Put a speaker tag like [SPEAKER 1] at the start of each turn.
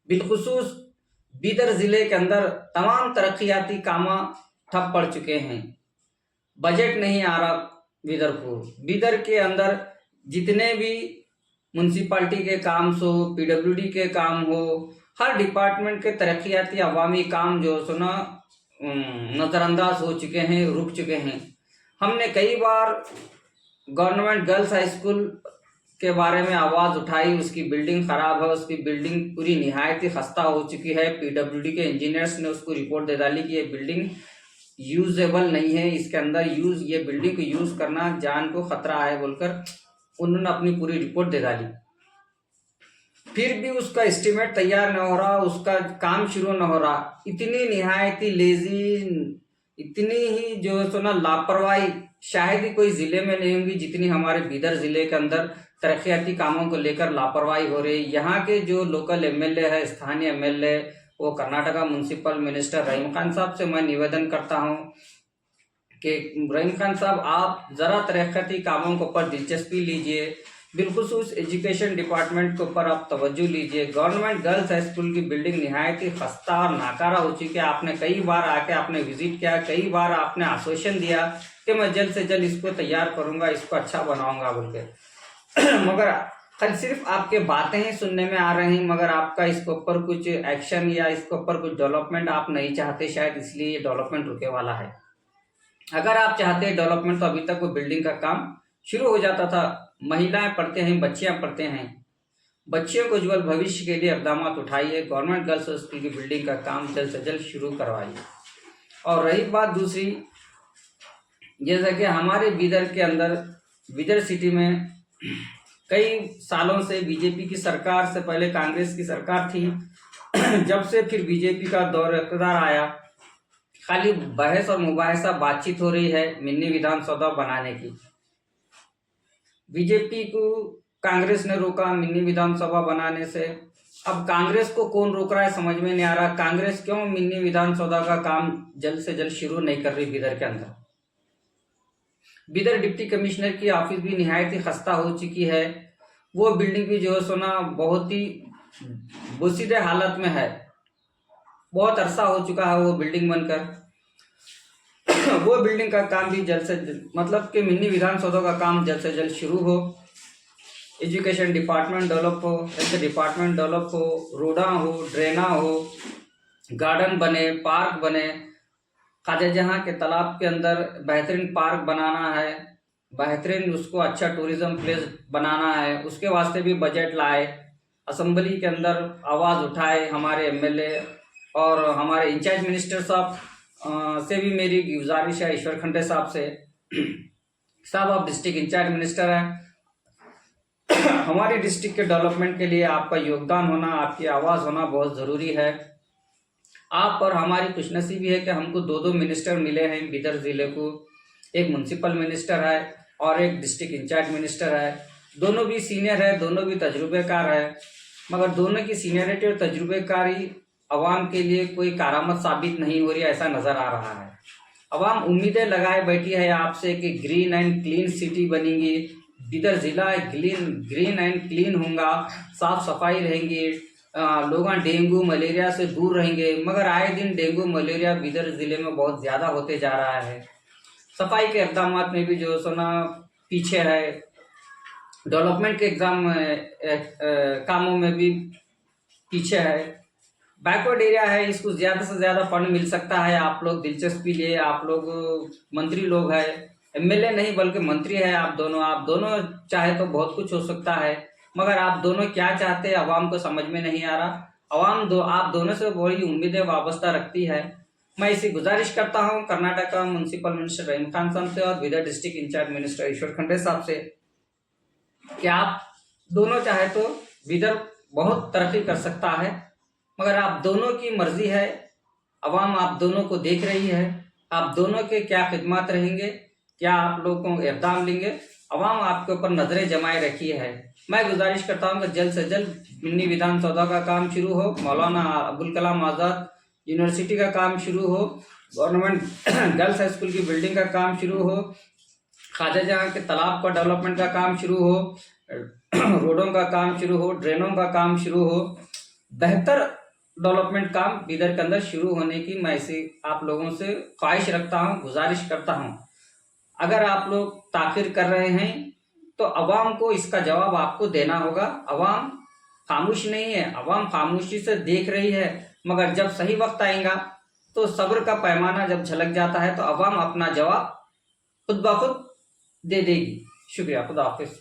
[SPEAKER 1] बिलखुसूस बीदर ज़िले के अंदर तमाम तरक्याती काम ठप पड़ चुके हैं। बजट नहीं आ रहा बीदर को। बीदर के अंदर जितने भी म्यूनसिपाल्टी के काम हो, पीडब्ल्यूडी के काम हो, हर डिपार्टमेंट के तरक्याती अवामी काम जो सो ना नज़रअंदाज हो चुके हैं, रुक चुके हैं। हमने कई बार गवर्नमेंट गर्ल्स हाई स्कूल के बारे में आवाज़ उठाई, उसकी बिल्डिंग ख़राब है, उसकी बिल्डिंग पूरी निहायत ही खस्ता हो चुकी है। पीडब्ल्यूडी के इंजीनियर्स ने उसको रिपोर्ट दे डाली कि ये बिल्डिंग यूजेबल नहीं है, इसके अंदर ये बिल्डिंग को यूज़ करना जान को ख़तरा है बोलकर उन्होंने अपनी पूरी रिपोर्ट दे डाली। फिर भी उसका एस्टीमेट तैयार न हो रहा, उसका काम शुरू न हो रहा। इतनी निहायत ही लेजी, इतनी ही जो सो ना लापरवाही शायद ही कोई ज़िले में नहीं होगी जितनी हमारे बीदर ज़िले के अंदर तरक्याती कामों को लेकर लापरवाही हो रही। यहाँ के जो लोकल एमएलए है, स्थानीय एमएलए, वो कर्नाटका म्यूनसिपल मिनिस्टर रहीम खान साहब से मैं निवेदन करता हूँ कि रहीम खान साहब आप ज़रा तरक्याती कामों के ऊपर दिलचस्पी लीजिए, बिलखुसूस एजुकेशन डिपार्टमेंट के ऊपर आप तवज्जो लीजिए। गवर्नमेंट गर्ल्स हाई स्कूल की बिल्डिंग निहायत ही खस्ता और नाकारा हो चुकी है। आपने कई बार आके आपने विजिट किया, कई बार आपने आश्वासन दिया कि मैं जल्द से जल्द इसको तैयार करूँगा, इसको अच्छा बनाऊँगा बोल के मगर कल सिर्फ आपके बातें ही सुनने में आ रही हैं, मगर आपका इसके ऊपर कुछ एक्शन या इसके ऊपर कुछ डेवलपमेंट आप नहीं चाहते, शायद इसलिए ये डेवलपमेंट रुके वाला है। अगर आप चाहते हैं डेवलपमेंट तो अभी तक वो बिल्डिंग का काम शुरू हो जाता था। महिलाएं पढ़ते हैं, बच्चियां पढ़ते हैं, बच्चियों को उज्जवल भविष्य के लिए इकदाम उठाइए। गवर्नमेंट गर्ल्स स्कूल की बिल्डिंग का काम जल्द से जल्द शुरू करवाइए। और रही बात दूसरी, जैसा कि हमारे बीदर के अंदर, बीदर सिटी में कई सालों से बीजेपी की सरकार से पहले कांग्रेस की सरकार थी, जब से फिर बीजेपी का दौर इक़्तिदार आया, खाली बहस और मुबाहिसा बातचीत हो रही है मिनी विधानसभा बनाने की। बीजेपी को कांग्रेस ने रोका मिनी विधानसभा बनाने से। अब कांग्रेस को कौन रोक रहा है समझ में नहीं आ रहा। कांग्रेस क्यों मिनी विधानसभा का काम जल्द से जल्द शुरू नहीं कर रही बीदर के अंदर। बीदर डिप्टी कमिश्नर की ऑफिस भी निहायत ही खस्ता हो चुकी है। वो बिल्डिंग भी जो है सोना बहुत ही बुसीदे हालत में है। बहुत अरसा हो चुका है वो बिल्डिंग बनकर। वो बिल्डिंग का काम भी जल्द से जल्द, मतलब कि मिनी विधानसभा का काम जल्द से जल्द शुरू हो। एजुकेशन डिपार्टमेंट डेवलप हो, हेल्थ डिपार्टमेंट डेवलप हो, रोडा हो, ड्रेना हो, गार्डन बने, पार्क बने। ख्वाजा जहाँ के तालाब के अंदर बेहतरीन पार्क बनाना है, बेहतरीन उसको अच्छा टूरिज्म प्लेस बनाना है, उसके वास्ते भी बजट लाए। असम्बली के अंदर आवाज़ उठाए हमारे एमएलए और हमारे इंचार्ज मिनिस्टर साहब से भी मेरी गुजारिश है, ईश्वर खंडे साहब से। साहब आप डिस्ट्रिक्ट इंचार्ज मिनिस्टर हैं, हमारी डिस्ट्रिक्ट के डेवलपमेंट के लिए आपका योगदान होना, आपकी आवाज़ होना बहुत ज़रूरी है। आप और हमारी खुशनसीबी है कि हमको दो मिनिस्टर मिले हैं बीदर ज़िले को। एक म्यूनसिपल मिनिस्टर है और एक डिस्ट्रिक्ट इंचार्ज मिनिस्टर है। दोनों भी सीनियर है, दोनों भी तजुर्बेकार है, मगर दोनों की सीनियरिटी और तजुर्बेकारी अवाम के लिए कोई कारामद साबित नहीं हो रही, ऐसा नज़र आ रहा है। अवाम उम्मीदें लगाए बैठी है आपसे कि ग्रीन एंड क्लीन सिटी बनेगी, बीदर ज़िला ग्रीन एंड क्लीन होगा, साफ़ सफाई रहेंगी, लोग डेंगू मलेरिया से दूर रहेंगे। मगर आए दिन डेंगू मलेरिया बीदर ज़िले में बहुत ज़्यादा होते जा रहा है। सफाई के इक़दाम में भी जो सोना पीछे है, डेवलपमेंट के कामों में भी पीछे है, बैकवर्ड एरिया है। इसको ज़्यादा से ज़्यादा फंड मिल सकता है। आप लोग दिलचस्पी लिए, आप लोग मंत्री लोग हैं, एमएलए नहीं बल्कि मंत्री है आप दोनों चाहे तो बहुत कुछ हो सकता है, मगर आप दोनों क्या चाहते हैं अवाम को समझ में नहीं आ रहा। आप दोनों से बड़ी उम्मीदें वाबस्ता रखती है। मैं इसी गुजारिश करता हूँ कर्नाटका म्यूनसिपल मिनिस्टर रहीम खान साहब से और बीदर डिस्ट्रिक्ट इंचार्ज मिनिस्टर ईश्वर खंडे साहब से कि आप दोनों चाहे तो बीदर बहुत तरक्की कर सकता है, मगर आप दोनों की मर्जी है। अवाम आप दोनों को देख रही है, आप दोनों के क्या खिदमत रहेंगे, क्या आप लोगों को इक़दाम लेंगे, अवाम आपके ऊपर नज़रें जमाए रखी है। मैं गुजारिश करता हूँ कि जल्द से जल्द मिनी विधानसभा का काम शुरू हो, मौलाना अबुल कलाम आज़ाद यूनिवर्सिटी का काम शुरू हो, गवर्नमेंट गर्ल्स हाई स्कूल की बिल्डिंग का काम शुरू हो, ख्वाजा जहाँ के तालाब का डेवलपमेंट का काम शुरू हो, रोडों का काम शुरू हो, ड्रेनों का काम शुरू हो, बेहतर डेवलपमेंट काम बीदर के अंदर शुरू होने की मैं इसे आप लोगों से ख्वाहिश रखता हूं, गुजारिश करता हूं। अगर आप लोग ताखिर कर रहे हैं तो अवाम को इसका जवाब आपको देना होगा। अवाम खामोश नहीं है, अवाम खामोशी से देख रही है, मगर जब सही वक्त आएगा तो सब्र का पैमाना जब झलक जाता है तो अवाम अपना जवाब खुद ब खुद दे देगी। शुक्रिया, खुदा हाफिज।